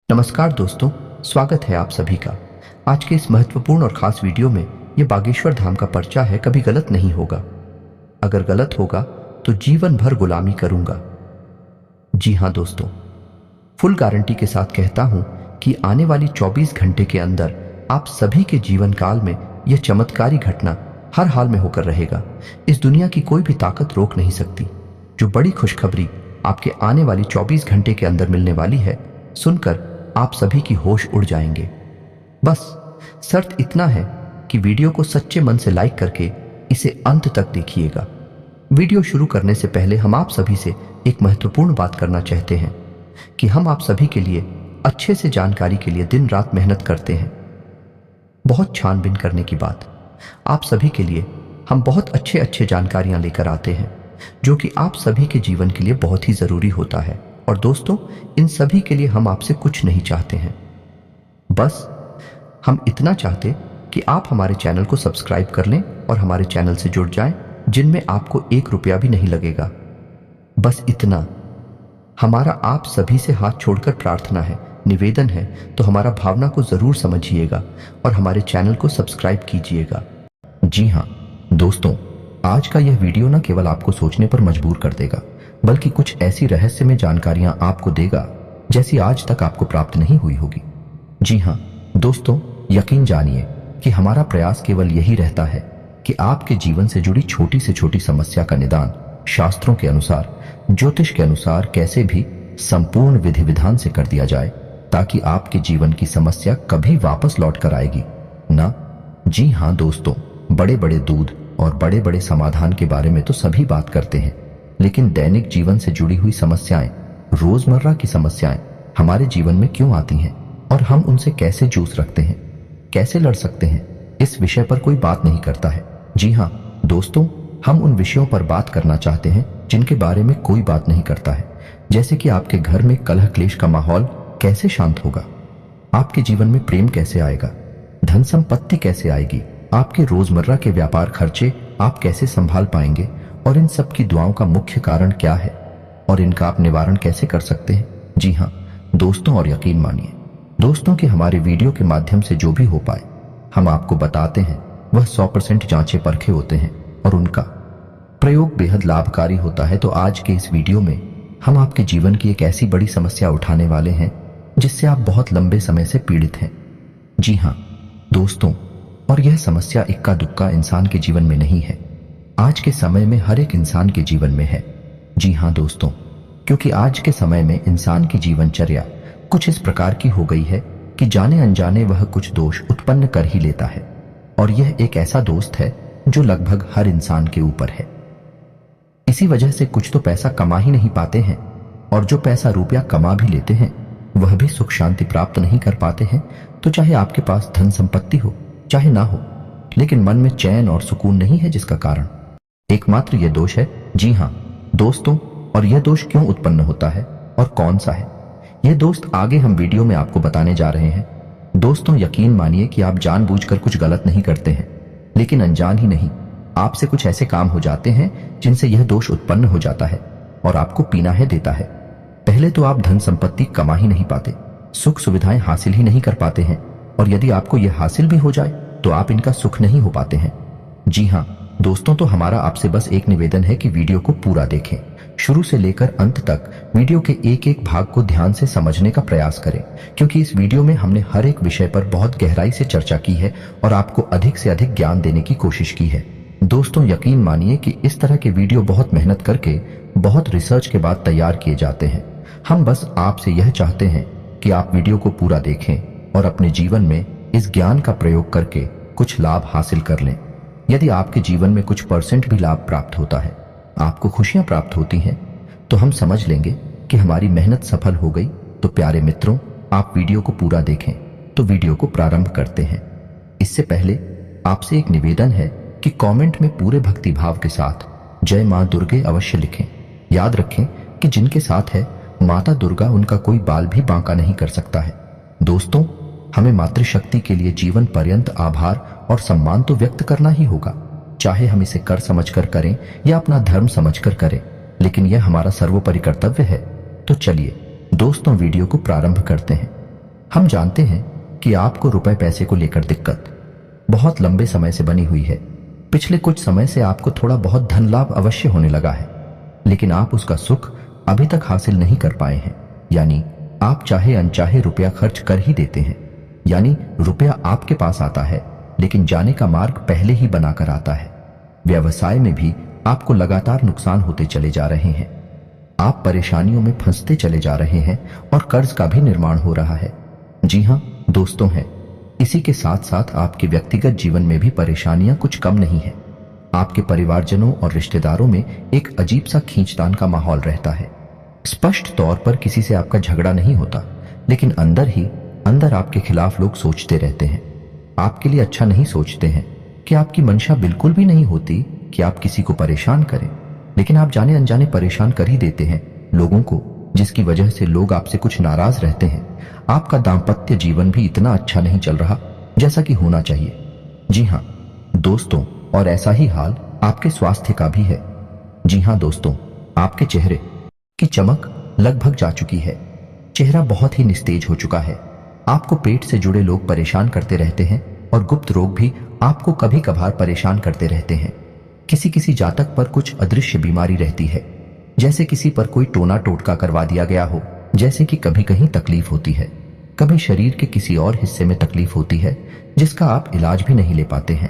नमस्कार दोस्तों, स्वागत है आप सभी का। आज के इस महत्वपूर्ण और खास वीडियो में ये बागेश्वर धाम का पर्चा है, कभी गलत नहीं होगा। अगर गलत होगा तो जीवन भर गुलामी करूंगा। जी हाँ दोस्तों, फुल गारंटी के साथ कहता हूं कि आने वाली 24 घंटे के अंदर आप सभी के जीवन काल में यह चमत्कारी घटना हर हाल में होकर रहेगा। इस दुनिया की कोई भी ताकत रोक नहीं सकती। जो बड़ी खुशखबरी आपके आने वाली 24 घंटे के अंदर मिलने वाली है, सुनकर आप सभी की होश उड़ जाएंगे। बस शर्त इतना है कि वीडियो को सच्चे मन से लाइक करके इसे अंत तक देखिएगा। वीडियो शुरू करने से पहले हम आप सभी से एक महत्वपूर्ण बात करना चाहते हैं कि हम आप सभी के लिए अच्छे से जानकारी के लिए दिन रात मेहनत करते हैं। बहुत छानबीन करने की बात, आप सभी के लिए हम बहुत अच्छे जानकारियां लेकर आते हैं जो कि आप सभी के जीवन के लिए बहुत ही जरूरी होता है। और दोस्तों, इन सभी के लिए हम आपसे कुछ नहीं चाहते हैं, बस हम इतना चाहते कि आप हमारे चैनल को सब्सक्राइब कर लें और हमारे चैनल से जुड़ जाएं, जिनमें आपको 1 रुपया भी नहीं लगेगा। बस इतना हमारा आप सभी से हाथ छोड़कर प्रार्थना है, निवेदन है, तो हमारा भावना को जरूर समझिएगा और हमारे चैनल को सब्सक्राइब कीजिएगा। जी हाँ दोस्तों, आज का यह वीडियो न केवल आपको सोचने पर मजबूर कर देगा, बल्कि कुछ ऐसी रहस्यमय जानकारियां आपको देगा जैसी आज तक आपको प्राप्त नहीं हुई होगी। जी हाँ दोस्तों, यकीन जानिए कि हमारा प्रयास केवल यही रहता है कि आपके जीवन से जुड़ी छोटी से छोटी समस्या का निदान शास्त्रों के अनुसार, ज्योतिष के अनुसार कैसे भी संपूर्ण विधि विधान से कर दिया जाए, ताकि आपके जीवन की समस्या कभी वापस लौट कर आएगी ना। जी हाँ दोस्तों, बड़े बड़े दूध और बड़े बड़े समाधान के बारे में तो सभी बात करते हैं, लेकिन दैनिक जीवन से जुड़ी हुई समस्याएं, रोजमर्रा की समस्याएं हमारे जीवन में क्यों आती हैं और हम उनसे कैसे जूझ रखते हैं, कैसे लड़ सकते हैं, इस विषय पर कोई बात नहीं करता है। जी हाँ दोस्तों, हम उन विषयों पर बात करना चाहते हैं जिनके बारे में कोई बात नहीं करता है। जैसे कि आपके घर में कलह क्लेश का माहौल कैसे शांत होगा, आपके जीवन में प्रेम कैसे आएगा, धन संपत्ति कैसे आएगी, आपके रोजमर्रा के व्यापार खर्चे आप कैसे संभाल पाएंगे, और इन सब की दुआओं का मुख्य कारण क्या है और इनका आप निवारण कैसे कर सकते हैं। जी हाँ दोस्तों, और यकीन मानिए दोस्तों कि हमारे वीडियो के माध्यम से जो भी हो पाए हम आपको बताते हैं वह 100% जांचे परखे होते हैं और उनका प्रयोग बेहद लाभकारी होता है। तो आज के इस वीडियो में हम आपके जीवन की एक ऐसी बड़ी समस्या उठाने वाले हैं जिससे आप बहुत लंबे समय से पीड़ित हैं। जी हाँ दोस्तों, और यह समस्या इक्का दुक्का इंसान के जीवन में नहीं है, आज के समय में हर एक इंसान के जीवन में है। जी हाँ दोस्तों, क्योंकि आज के समय में इंसान की जीवनचर्या कुछ इस प्रकार की हो गई है कि जाने अनजाने वह कुछ दोष उत्पन्न कर ही लेता है, और यह एक ऐसा दोस्त है जो लगभग हर इंसान के ऊपर है। इसी वजह से कुछ तो पैसा कमा ही नहीं पाते हैं, और जो पैसा रुपया कमा भी लेते हैं वह भी सुख शांति प्राप्त नहीं कर पाते हैं। तो चाहे आपके पास धन संपत्ति हो चाहे ना हो, लेकिन मन में चैन और सुकून नहीं है, जिसका कारण एकमात्र यह दोष है। जी हाँ दोस्तों, और यह दोष क्यों उत्पन्न होता है और कौन सा है, यह दोस्त आगे हम वीडियो में आपको बताने जा रहे हैं। दोस्तों, यकीन मानिए कि आप जानबूझकर कुछ गलत नहीं करते हैं, लेकिन अनजान ही नहीं आपसे कुछ ऐसे काम हो जाते हैं जिनसे यह दोष उत्पन्न हो जाता है और आपको पीनाहे देता है। पहले तो आप धन संपत्ति कमा ही नहीं पाते, सुख सुविधाएं हासिल ही नहीं कर पाते हैं, और यदि आपको यह हासिल भी हो जाए तो आप इनका सुख नहीं हो पाते हैं। जी हाँ दोस्तों, तो हमारा आपसे बस एक निवेदन है कि वीडियो को पूरा देखें, शुरू से लेकर अंत तक वीडियो के एक एक भाग को ध्यान से समझने का प्रयास करें, क्योंकि इस वीडियो में हमने हर एक विषय पर बहुत गहराई से चर्चा की है और आपको अधिक से अधिक ज्ञान देने की कोशिश की है। दोस्तों, यकीन मानिए कि इस तरह के वीडियो बहुत मेहनत करके, बहुत रिसर्च के बाद तैयार किए जाते हैं। हम बस आपसे यह चाहते हैं कि आप वीडियो को पूरा देखें और अपने जीवन में इस ज्ञान का प्रयोग करके कुछ लाभ हासिल कर लें। यदि आपके जीवन में कुछ % भी लाभ प्राप्त होता है, आपको खुशियां प्राप्त होती हैं, तो हम समझ लेंगे कि हमारी मेहनत सफल हो गई। तो प्यारे मित्रों, आप वीडियो को पूरा देखें। तो वीडियो को प्रारंभ करते हैं। इससे पहले आपसे एक निवेदन है कि कमेंट में पूरे भक्ति भाव के साथ जय मां दुर्गे अवश्य लिखें। याद रखें कि जिनके साथ है माता दुर्गा, उनका कोई बाल भी बांका नहीं कर सकता है। दोस्तों, हमें मातृशक्ति के लिए जीवन पर्यंत आभार और सम्मान तो व्यक्त करना ही होगा, चाहे हम इसे कर समझकर करें या अपना धर्म समझकर करें, लेकिन यह हमारा सर्वोपरि कर्तव्य है। तो चलिए दोस्तों, वीडियो को प्रारंभ करते हैं। हम जानते हैं कि आपको रुपए पैसे को लेकर दिक्कत बहुत लंबे समय से बनी हुई है। पिछले कुछ समय से आपको थोड़ा बहुत धन लाभ अवश्य होने लगा है, लेकिन आप उसका सुख अभी तक हासिल नहीं कर पाए हैं। यानी आप चाहे अनचाहे रुपया खर्च कर ही देते हैं। यानी रुपया आपके पास आता है, लेकिन जाने का मार्ग पहले ही बनाकर आता है। व्यवसाय में भी आपको लगातार नुकसान होते चले जा रहे हैं। आप परेशानियों में फंसते चले जा रहे हैं और कर्ज का भी निर्माण हो रहा है। जी हाँ दोस्तों हैं, इसी के साथ साथ आपके व्यक्तिगत जीवन में भी परेशानियां कुछ कम नहीं है। आपके परिवारजनों और रिश्तेदारों में एक अजीब सा खींचतान का माहौल रहता है। स्पष्ट तौर पर किसी से आपका झगड़ा नहीं होता, लेकिन अंदर ही अंदर आपके खिलाफ लोग सोचते रहते हैं। आपके लिए अच्छा नहीं सोचते हैं कि आपकी मंशा बिल्कुल भी नहीं होती कि आप किसी को परेशान करें, लेकिन आप जाने अनजाने परेशान कर ही देते हैं लोगों को, जिसकी वजह से लोग आपसे कुछ नाराज रहते हैं। आपका दाम्पत्य जीवन भी इतना अच्छा नहीं चल रहा जैसा कि होना चाहिए। जी हाँ दोस्तों, और ऐसा ही हाल आपके स्वास्थ्य का भी है। जी हाँ दोस्तों, आपके चेहरे की चमक लगभग जा चुकी है। चेहरा बहुत ही निस्तेज हो चुका है। आपको पेट से जुड़े लोग परेशान करते रहते हैं और गुप्त रोग भी आपको कभी कभार परेशान करते रहते हैं। किसी किसी जातक पर कुछ अदृश्य बीमारी रहती है, जैसे किसी पर कोई टोना टोटका करवा दिया गया हो। जैसे कि कभी कहीं तकलीफ होती है, कभी शरीर के किसी और हिस्से में तकलीफ होती है जिसका आप इलाज भी नहीं ले पाते हैं,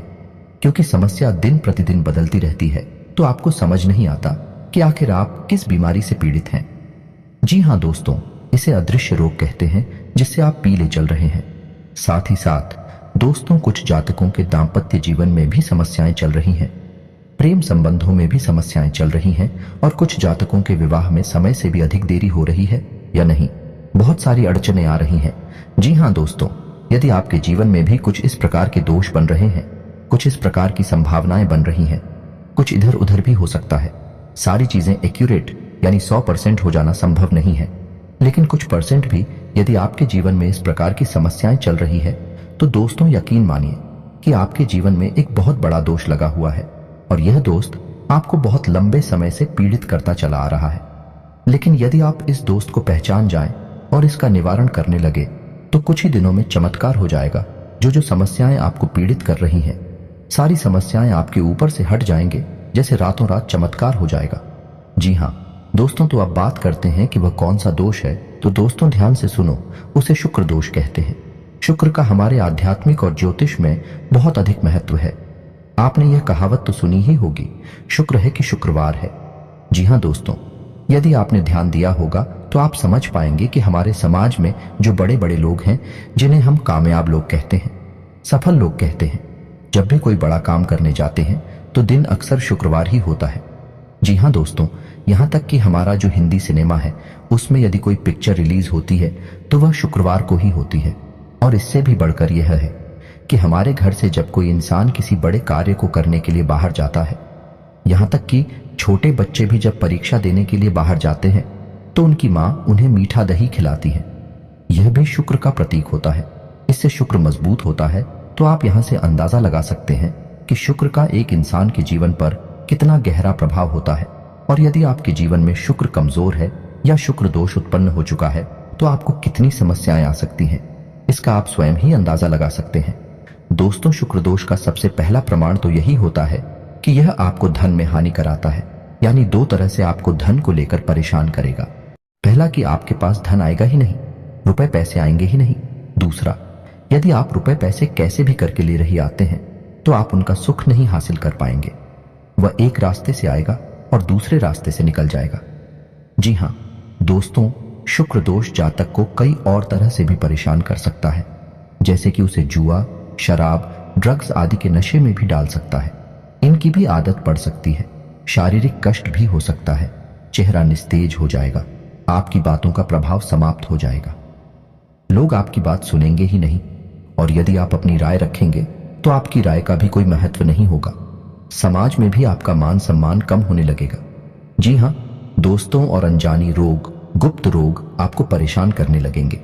क्योंकि समस्या दिन प्रतिदिन बदलती रहती है। तो आपको समझ नहीं आता कि आखिर आप किस बीमारी से पीड़ित हैं। जी हाँ दोस्तों, इसे अदृश्य रोग कहते हैं, जिससे आप पीले चल रहे हैं। साथ ही साथ दोस्तों, कुछ जातकों के दाम्पत्य जीवन में भी समस्याएं चल रही हैं। प्रेम संबंधों में भी समस्याएं चल रही हैं और कुछ जातकों के विवाह में समय से भी अधिक देरी हो रही है या नहीं, बहुत सारी अड़चनें आ रही हैं। जी हाँ दोस्तों, यदि आपके जीवन में भी कुछ इस प्रकार के दोष बन रहे हैं, कुछ इस प्रकार की संभावनाएं बन रही हैं, कुछ इधर उधर भी हो सकता है। सारी चीजें एक्यूरेट यानी 100% हो जाना संभव नहीं है, लेकिन कुछ परसेंट भी यदि आपके जीवन में इस प्रकार की समस्याएं चल रही है, तो दोस्तों यकीन मानिए कि आपके जीवन में एक बहुत बड़ा दोष लगा हुआ है और यह दोस्त आपको बहुत लंबे समय से पीड़ित करता चला आ रहा है। लेकिन यदि आप इस दोस्त को पहचान जाएं और इसका निवारण करने लगे, तो कुछ ही दिनों में चमत्कार हो जाएगा। जो समस्याएं आपको पीड़ित कर रही हैं, सारी समस्याएं आपके ऊपर से हट जाएंगे, जैसे रातों रात चमत्कार हो जाएगा। जी हाँ दोस्तों, तो अब बात करते हैं कि वह कौन सा दोष है। तो दोस्तों ध्यान से सुनो, उसे शुक्र दोष कहते हैं। शुक्र का हमारे आध्यात्मिक और ज्योतिष में बहुत अधिक महत्व है। आपने यह कहावत तो सुनी ही होगी, शुक्र है कि शुक्रवार है। जी हाँ दोस्तों, यदि आपने ध्यान दिया होगा तो आप समझ पाएंगे कि हमारे समाज में जो बड़े बड़े लोग हैं, जिन्हें हम कामयाब लोग कहते हैं, सफल लोग कहते हैं, जब भी कोई बड़ा काम करने जाते हैं तो दिन अक्सर शुक्रवार ही होता है। जी हाँ दोस्तों, यहाँ तक कि हमारा जो हिंदी सिनेमा है, उसमें यदि कोई पिक्चर रिलीज होती है तो वह शुक्रवार को ही होती है। और इससे भी बढ़कर यह है कि हमारे घर से जब कोई इंसान किसी बड़े कार्य को करने के लिए बाहर जाता है, यहाँ तक कि छोटे बच्चे भी जब परीक्षा देने के लिए बाहर जाते हैं, तो उनकी माँ उन्हें मीठा दही खिलाती है। यह भी शुक्र का प्रतीक होता है। इससे शुक्र मजबूत होता है। तो आप यहाँ से अंदाजा लगा सकते हैं कि शुक्र का एक इंसान के जीवन पर कितना गहरा प्रभाव होता है। और यदि आपके जीवन में शुक्र कमजोर है या शुक्र दोष उत्पन्न हो चुका है, तो आपको कितनी समस्याएं आ सकती हैं, इसका आप स्वयं ही अंदाजा लगा सकते हैं। दोस्तों, शुक्र दोष का सबसे पहला प्रमाण तो यही होता है कि यह आपको धन में हानि कराता है। यानी दो तरह से आपको धन को लेकर परेशान करेगा। पहला कि आपके पास धन आएगा ही नहीं, रुपए पैसे आएंगे ही नहीं। दूसरा, यदि आप रुपए पैसे कैसे भी करके ले रही आते हैं, तो आप उनका सुख नहीं हासिल कर पाएंगे। वह एक रास्ते से आएगा और दूसरे रास्ते से निकल जाएगा। जी हाँ दोस्तों, शुक्र दोष जातक को कई और तरह से भी परेशान कर सकता है, जैसे कि उसे जुआ, शराब, ड्रग्स आदि के नशे में भी डाल सकता है। इनकी भी आदत पड़ सकती है। शारीरिक कष्ट भी हो सकता है। चेहरा निस्तेज हो जाएगा। आपकी बातों का प्रभाव समाप्त हो जाएगा। लोग आपकी बात सुनेंगे ही नहीं, और यदि आप अपनी राय रखेंगे तो आपकी राय का भी कोई महत्व नहीं होगा। समाज में भी आपका मान सम्मान कम होने लगेगा। जी हाँ दोस्तों, और अनजानी रोग, गुप्त रोग आपको परेशान करने लगेंगे।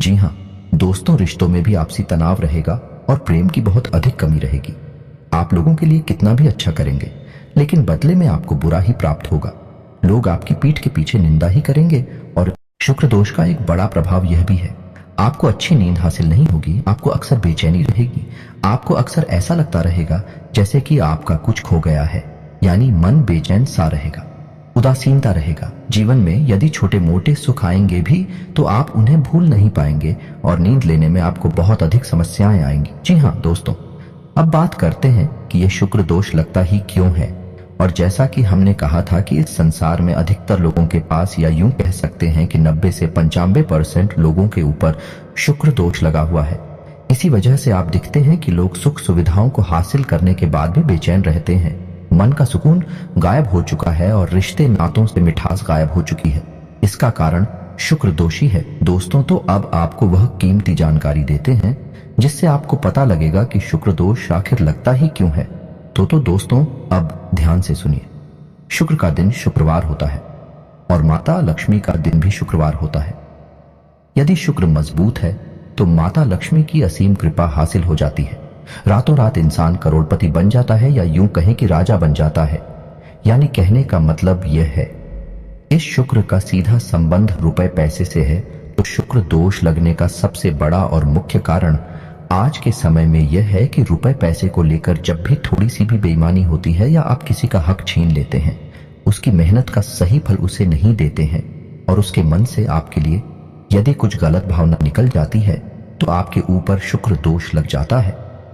जी हाँ दोस्तों, रिश्तों में भी आपसी तनाव रहेगा और प्रेम की बहुत अधिक कमी रहेगी। आप लोगों के लिए कितना भी अच्छा करेंगे, लेकिन बदले में आपको बुरा ही प्राप्त होगा। लोग आपकी पीठ के पीछे निंदा ही करेंगे। और शुक्र दोष का एक बड़ा प्रभाव यह भी है, आपको अच्छी नींद हासिल नहीं होगी, आपको अक्सर बेचैनी रहेगी, आपको अक्सर ऐसा लगता रहेगा जैसे कि आपका कुछ खो गया है, यानी मन बेचैन सा रहेगा, उदासीनता रहेगा। जीवन में यदि छोटे मोटे सुख आएंगे भी तो आप उन्हें भूल नहीं पाएंगे और नींद लेने में आपको बहुत अधिक समस्याएं आएंगी। जी हाँ दोस्तों, अब बात करते हैं कि यह शुक्र दोष लगता ही क्यों है। और जैसा कि हमने कहा था कि इस संसार में अधिकतर लोगों के पास, या यूं कह सकते हैं कि 90 से 95% लोगों के ऊपर शुक्र दोष लगा हुआ है। इसी वजह से आप दिखते हैं कि लोग सुख सुविधाओं को हासिल करने के बाद भी बेचैन रहते हैं। मन का सुकून गायब हो चुका है और रिश्ते नातों से मिठास गायब हो चुकी है। इसका कारण शुक्र दोषी है। दोस्तों, तो अब आपको वह कीमती जानकारी देते हैं जिससे आपको पता लगेगा कि शुक्र दोष आखिर लगता ही क्यों है। तो दोस्तों, अब ध्यान से सुनिए। शुक्र का दिन शुक्रवार होता है और माता लक्ष्मी का दिन भी शुक्रवार होता है। यदि शुक्र मजबूत है तो माता लक्ष्मी की असीम कृपा हासिल हो जाती है। रातों रात इंसान करोड़पति बन जाता है, या यूं कहें कि राजा बन जाता है। यानी कहने का मतलब यह है, इस शुक्र का सीधा संबंध रुपए पैसे से है। तो शुक्र दोष लगने का सबसे बड़ा और मुख्य कारण आज के समय में यह है कि रुपए पैसे को लेकर जब भी थोड़ी सी भी बेईमानी होती है या आप किसी का हक छीन लेते हैं, उसकी मेहनत का सही फल उसे नहीं देते हैं और उसके मन से आपके लिए यदि कुछ गलत भावना निकल जाती है तो आपके ऊपर शुक्र दोष लग जाता है।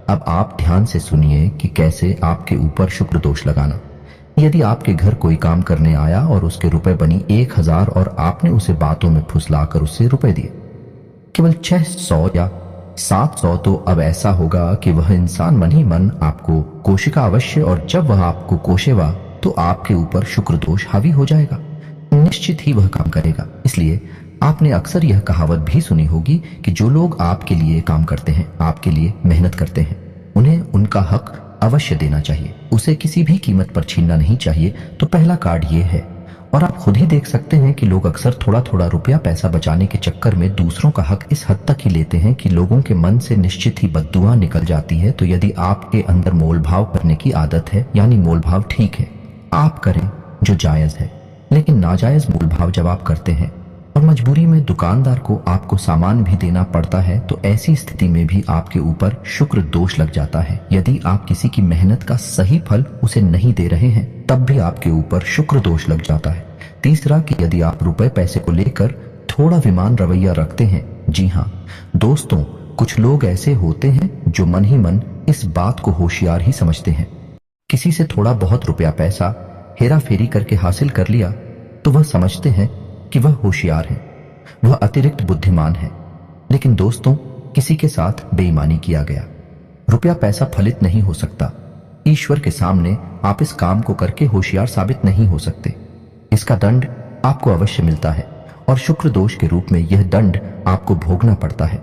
अब आप ध्यान से सुनिए कि कैसे आपके ऊपर शुक्र दोष लगाना। यदि आपके घर कोई काम करने आया और उसके रुपए बनी 1000 और आपने उसे बातों में फुसलाकर उससे रुपए दिए केवल 600 या 700, तो अब ऐसा होगा कि वह इंसान मन ही मन आपको कोशिका अवश्य, और जब वह आपको कोशेगा तो आपके ऊपर शुक्र दोष हावी हो जाएगा। निश्चित ही वह काम करेगा। इसलिए आपने अक्सर यह कहावत भी सुनी होगी कि जो लोग आपके लिए काम करते हैं, आपके लिए मेहनत करते हैं, उन्हें उनका हक अवश्य देना चाहिए, उसे किसी भी कीमत पर छीनना नहीं चाहिए। तो पहला कार्ड ये है। और आप खुद ही देख सकते हैं कि लोग अक्सर थोड़ा थोड़ा रुपया पैसा बचाने के चक्कर में दूसरों का हक इस हद तक ही लेते हैं कि लोगों के मन से निश्चित ही बद्दुआ निकल जाती है। तो यदि आपके अंदर मोलभाव करने की आदत है, यानी मोलभाव ठीक है, आप करें जो जायज है, लेकिन नाजायज मोलभाव जब आप करते हैं और मजबूरी में दुकानदार को आपको सामान भी देना पड़ता है, तो ऐसी स्थिति में भी आपके ऊपर शुक्र दोष लग जाता है। यदि आप किसी की मेहनत का सही फल उसे नहीं दे रहे हैं, तब भी आपके ऊपर शुक्र दोष लग जाता है। तीसरा, कि यदि आप रुपए पैसे को लेकर थोड़ा विमान रवैया रखते हैं। जी हाँ दोस्तों, कुछ लोग ऐसे होते हैं जो मन ही मन इस बात को होशियार ही समझते हैं। किसी से थोड़ा बहुत रुपया पैसा हेरा फेरी करके हासिल कर लिया तो वह समझते हैं कि वह होशियार है, वह अतिरिक्त बुद्धिमान है। लेकिन दोस्तों, किसी के साथ बेईमानी किया गया रुपया पैसा फलित नहीं हो सकता। ईश्वर के सामने आप इस काम को करके होशियार साबित नहीं हो सकते। इसका दंड आपको अवश्य मिलता है और शुक्र दोष के रूप में यह दंड आपको भोगना पड़ता है।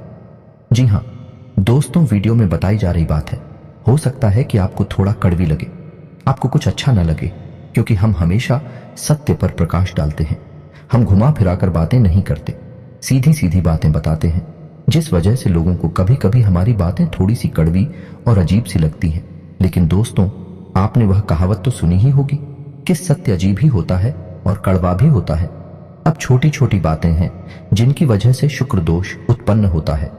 जी हाँ दोस्तों, वीडियो में बताई जा रही बात है। हो सकता है कि आपको थोड़ा कड़वी लगे, आपको कुछ अच्छा न लगे, क्योंकि हम हमेशा सत्य पर प्रकाश डालते हैं। हम घुमा फिराकर बातें नहीं करते, सीधी सीधी बातें बताते हैं, जिस वजह से लोगों को कभी कभी हमारी बातें थोड़ी सी कड़वी और अजीब सी लगती हैं। लेकिन दोस्तों, आपने वह कहावत तो सुनी ही होगी कि सत्य अजीब ही होता है और कड़वा भी होता है। अब छोटी छोटी बातें हैं जिनकी वजह से शुक्र दोष उत्पन्न होता है।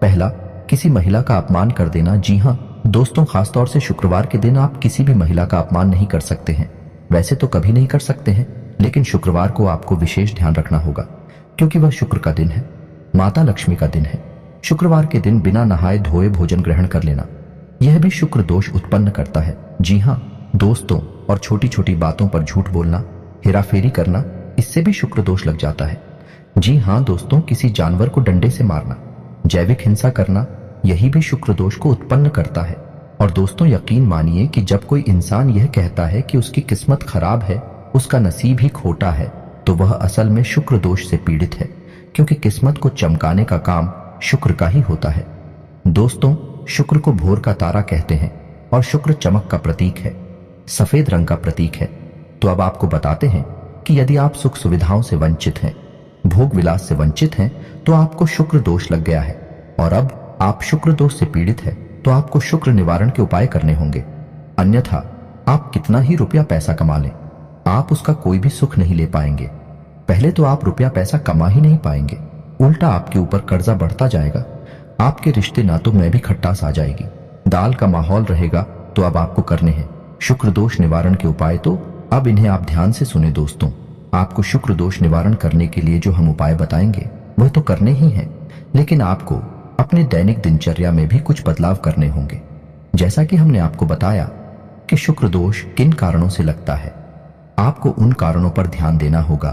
पहला, किसी महिला का अपमान कर देना। जी हाँ दोस्तों, खासतौर से शुक्रवार के दिन आप किसी भी महिला का अपमान नहीं कर सकते हैं। वैसे तो कभी नहीं कर सकते हैं, लेकिन शुक्रवार को आपको विशेष ध्यान रखना होगा, क्योंकि वह शुक्र का दिन है, माता लक्ष्मी का दिन है। शुक्रवार के दिन बिना नहाए धोए भोजन ग्रहण कर लेना, यह भी शुक्र दोष उत्पन्न करता है। जी हाँ दोस्तों, और छोटी छोटी बातों पर झूठ बोलना, हेराफेरी करना, इससे भी शुक्र दोष लग जाता है। जी हाँ दोस्तों, किसी जानवर को डंडे से मारना, जैविक हिंसा करना, यही भी शुक्र दोष को उत्पन्न करता है। और दोस्तों, यकीन मानिए कि जब कोई इंसान यह कहता है कि उसकी किस्मत खराब है, उसका नसीब ही खोटा है, तो वह असल में शुक्र दोष से पीड़ित है, क्योंकि किस्मत को चमकाने का काम शुक्र का ही होता है। दोस्तों, शुक्र को भोर का तारा कहते हैं और शुक्र चमक का प्रतीक है, सफेद रंग का प्रतीक है। तो अब आपको बताते हैं कि यदि आप सुख सुविधाओं से वंचित हैं, भोग विलास से वंचित हैं, तो आपको शुक्र दोष लग गया है। और अब आप शुक्र दोष से पीड़ित है, तो आपको शुक्र निवारण के उपाय करने होंगे। अन्यथा आप कितना ही रुपया पैसा कमा लें, आप उसका कोई भी सुख नहीं ले पाएंगे। पहले तो आप रुपया पैसा कमा ही नहीं पाएंगे, उल्टा आपके ऊपर कर्जा बढ़ता जाएगा। आपके रिश्ते नातों में भी खटास आ जाएगी। दाल का माहौल रहेगा तो अब आपको करने हैं शुक्र दोष निवारण के उपाय। तो अब इन्हें आप ध्यान से सुने दोस्तों। आपको शुक्र दोष निवारण करने के लिए जो हम उपाय बताएंगे वह तो करने ही हैं, लेकिन आपको अपने दैनिक दिनचर्या में भी कुछ बदलाव करने होंगे। जैसा कि हमने आपको बताया कि शुक्र दोष किन कारणों से लगता है, आपको उन कारणों पर ध्यान देना होगा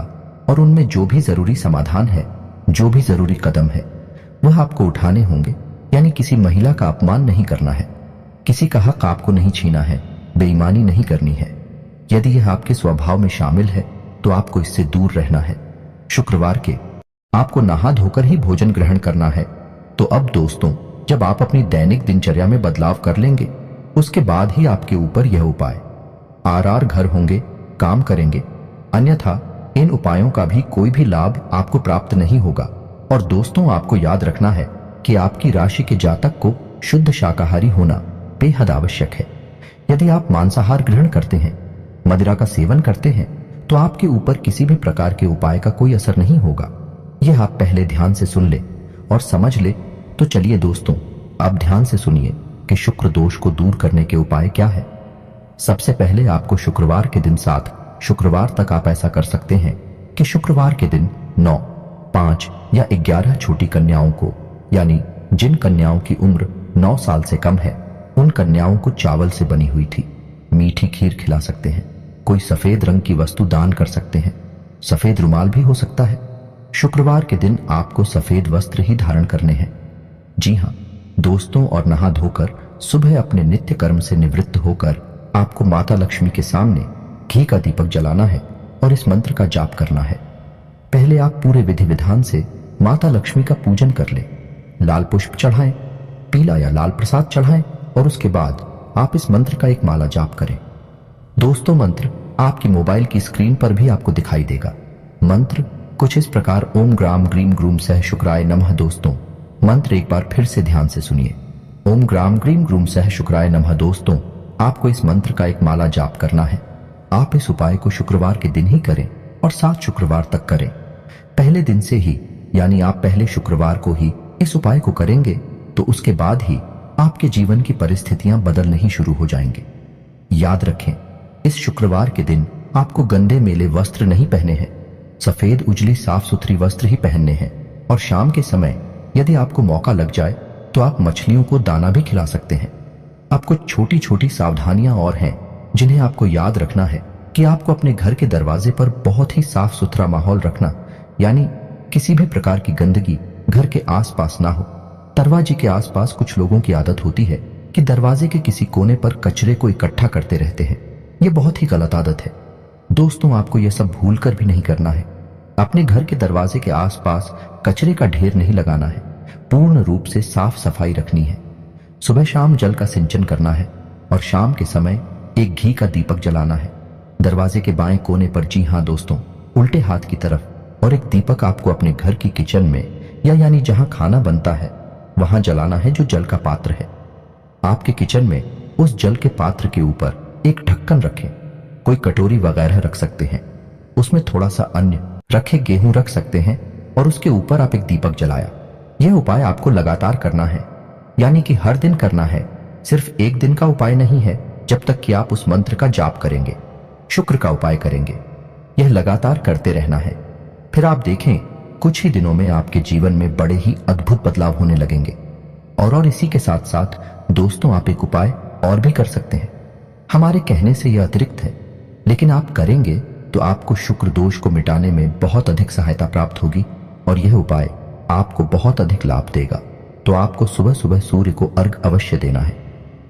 और उनमें जो भी जरूरी समाधान है, जो भी जरूरी कदम है, वह आपको उठाने होंगे। यानी किसी महिला का अपमान नहीं करना है, किसी का हक आपको नहीं छीना है, बेईमानी नहीं करनी है। यदि यह आपके स्वभाव में शामिल है तो आपको इससे दूर रहना है। शुक्रवार के आपको नहा धोकर ही भोजन ग्रहण करना है। तो अब दोस्तों, जब आप अपनी दैनिक दिनचर्या में बदलाव कर लेंगे उसके बाद ही आपके ऊपर यह उपाय आर घर होंगे, काम करेंगे। अन्यथा इन उपायों का भी कोई भी लाभ आपको प्राप्त नहीं होगा। और दोस्तों, आपको याद रखना है कि आपकी राशि के जातक को शुद्ध शाकाहारी होना बेहद आवश्यक है। यदि आप मांसाहार ग्रहण करते हैं, मदिरा का सेवन करते हैं, तो आपके ऊपर किसी भी प्रकार के उपाय का कोई असर नहीं होगा। यह आप पहले ध्यान से सुन ले और समझ ले। तो चलिए दोस्तों, अब ध्यान से सुनिए कि शुक्र दोष को दूर करने के उपाय क्या है। सबसे पहले आपको शुक्रवार के दिन 7 शुक्रवार तक आप ऐसा कर सकते हैं कि शुक्रवार के दिन 9, 5 या 11 छोटी कन्याओं को, यानी जिन कन्याओं की उम्र 9 साल से कम है, उन कन्याओं को चावल से बनी हुई थी मीठी खीर खिला सकते हैं। कोई सफेद रंग की वस्तु दान कर सकते हैं, सफेद रुमाल भी हो सकता है। शुक्रवार के दिन आपको सफेद वस्त्र ही धारण करने हैं। जी हाँ दोस्तों, और नहा धोकर सुबह अपने नित्य कर्म से निवृत्त होकर आपको माता लक्ष्मी के सामने घी का दीपक जलाना है और इस मंत्र का जाप करना है। पहले आप पूरे विधि विधान से माता लक्ष्मी का पूजन कर लें। लाल पुष्प चढ़ाएं, पीला या लाल प्रसाद चढ़ाएं और उसके बाद आप इस मंत्र का एक माला जाप करें। दोस्तों, मंत्र आपकी मोबाइल की स्क्रीन पर भी आपको दिखाई देगा। मंत्र कुछ इस प्रकार ओम ग्राम ग्रीम ग्रूम सह शुक्राय नमः। दोस्तों, मंत्र एक बार फिर से ध्यान से सुनिए। ओम ग्राम ग्रीम ग्रूम सह शुक्राय नमः। दोस्तों, आपको इस मंत्र का एक माला जाप करना है। आप इस उपाय को शुक्रवार के दिन ही करें और 7 शुक्रवार तक करें। पहले दिन से ही, यानी आप पहले शुक्रवार को ही इस उपाय को करेंगे तो उसके बाद ही आपके जीवन की परिस्थितियां बदलने ही शुरू हो जाएंगे। याद रखें, इस शुक्रवार के दिन आपको गंदे मेले वस्त्र नहीं पहने हैं, सफेद उजली साफ सुथरी वस्त्र ही पहनने हैं। और शाम के समय यदि आपको मौका लग जाए तो आप मछलियों को दाना भी खिला सकते हैं। अब कुछ छोटी छोटी सावधानियां और हैं जिन्हें आपको याद रखना है कि आपको अपने घर के दरवाजे पर बहुत ही साफ सुथरा माहौल रखना, यानी किसी भी प्रकार की गंदगी घर के आसपास ना हो। दरवाजे के आसपास कुछ लोगों की आदत होती है कि दरवाजे के किसी कोने पर कचरे को इकट्ठा करते रहते हैं। यह बहुत ही गलत आदत है। दोस्तों, आपको यह सब भूलकर भी नहीं करना है। अपने घर के दरवाजे के आसपास कचरे का ढेर नहीं लगाना है, पूर्ण रूप से साफ सफाई रखनी है। सुबह शाम जल का सिंचन करना है और शाम के समय एक घी का दीपक जलाना है दरवाजे के बाएं कोने पर। जी हाँ दोस्तों, उल्टे हाथ की तरफ। और एक दीपक आपको अपने घर की किचन में, या यानी जहां खाना बनता है वहां जलाना है, जो जल का पात्र है। आपके किचन में उस जल के पात्र के ऊपर एक ढक्कन रखें। कोई कटोरी वगैरह रख सकते हैं, उसमें थोड़ा सा अन्न रखे, गेहूं रख सकते हैं और उसके ऊपर आप एक दीपक जलाया। यह उपाय आपको लगातार करना है, यानी कि हर दिन करना है। सिर्फ एक दिन का उपाय नहीं है, जब तक कि आप उस मंत्र का जाप करेंगे, शुक्र का उपाय करेंगे। यह लगातार करते रहना है। फिर आप देखें, कुछ ही दिनों में आपके जीवन में बड़े ही अद्भुत बदलाव होने लगेंगे। और इसी के साथ साथ दोस्तों, आप एक उपाय और भी कर सकते हैं। हमारे कहने से यह अतिरिक्त है, लेकिन आप करेंगे तो आपको शुक्र दोष को मिटाने में बहुत अधिक सहायता प्राप्त होगी और यह उपाय आपको बहुत अधिक लाभ देगा। तो आपको सुबह सुबह सूर्य को अर्घ्य अवश्य देना है।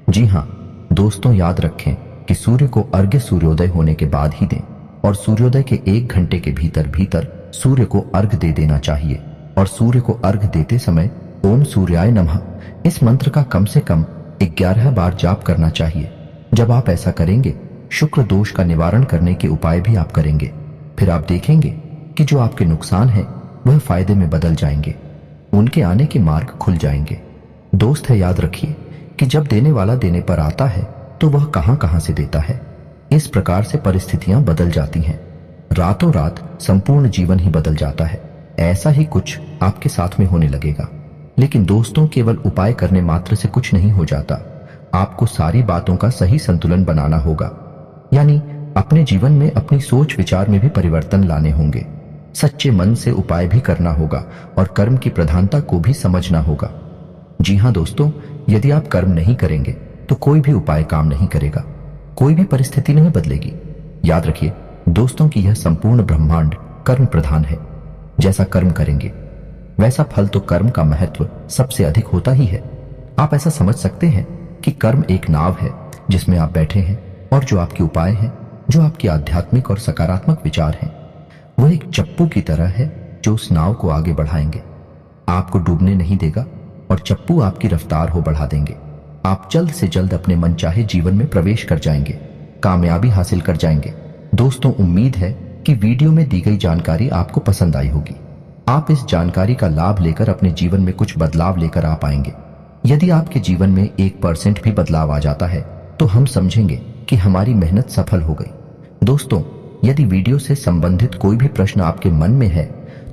जी हाँ दोस्तों, याद रखें कि सूर्य को अर्घ्य सूर्योदय होने के बाद ही दें और सूर्योदय के 1 घंटे के भीतर भीतर सूर्य को अर्घ्य दे देना चाहिए। और सूर्य को अर्घ्य देते समय ओम सूर्याय नमः इस मंत्र का कम से कम 11 बार जाप करना चाहिए। जब आप ऐसा करेंगे, शुक्र दोष का निवारण करने के उपाय भी आप करेंगे, फिर आप देखेंगे कि जो आपके नुकसान है वह फायदे में बदल जाएंगे, उनके आने के मार्ग खुल जाएंगे। दोस्त है, याद रखिए कि जब देने वाला देने पर आता है तो वह कहां कहां से देता है। इस प्रकार से परिस्थितियां बदल जाती हैं। रातों रात संपूर्ण जीवन ही बदल जाता है। ऐसा ही कुछ आपके साथ में होने लगेगा। लेकिन दोस्तों, केवल उपाय करने मात्र से कुछ नहीं हो जाता। आपको सारी बातों का सही संतुलन बनाना होगा, यानी अपने जीवन में अपनी सोच विचार में भी परिवर्तन लाने होंगे। सच्चे मन से उपाय भी करना होगा और कर्म की प्रधानता को भी समझना होगा। जी हाँ दोस्तों, यदि आप कर्म नहीं करेंगे तो कोई भी उपाय काम नहीं करेगा, कोई भी परिस्थिति नहीं बदलेगी। याद रखिए दोस्तों कि यह संपूर्ण ब्रह्मांड कर्म प्रधान है। जैसा कर्म करेंगे वैसा फल, तो कर्म का महत्व सबसे अधिक होता ही है। आप ऐसा समझ सकते हैं कि कर्म एक नाव है जिसमें आप बैठे हैं, और जो आपके उपाय हैं, जो आपके आध्यात्मिक और सकारात्मक विचार हैं, वह एक चप्पू की तरह है जो उस नाव को आगे बढ़ाएंगे, आपको डूबने नहीं देगा, और चप्पू आपकी रफ्तार हो बढ़ा देंगे। आप जल्द से जल्द अपने मनचाहे जीवन में प्रवेश कर जाएंगे, कामयाबी हासिल कर जाएंगे। दोस्तों, उम्मीद है कि वीडियो में दी गई जानकारी आपको पसंद आई होगी। आप इस जानकारी का लाभ लेकर अपने जीवन में कुछ बदलाव लेकर आ पाएंगे। यदि आपके जीवन में 1% भी बदलाव आ जाता है तो हम समझेंगे कि हमारी मेहनत सफल हो गई। दोस्तों, यदि वीडियो से संबंधित कोई भी प्रश्न आपके मन में है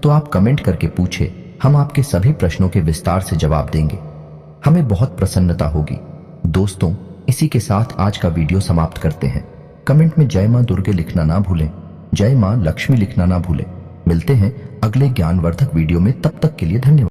तो आप कमेंट करके पूछे, हम आपके सभी प्रश्नों के विस्तार से जवाब देंगे। हमें बहुत प्रसन्नता होगी। दोस्तों, इसी के साथ आज का वीडियो समाप्त करते हैं। कमेंट में जय मां दुर्गे लिखना ना भूलें, जय मां लक्ष्मी लिखना ना भूलें। मिलते हैं अगले ज्ञानवर्धक वीडियो में, तब तक के लिए धन्यवाद।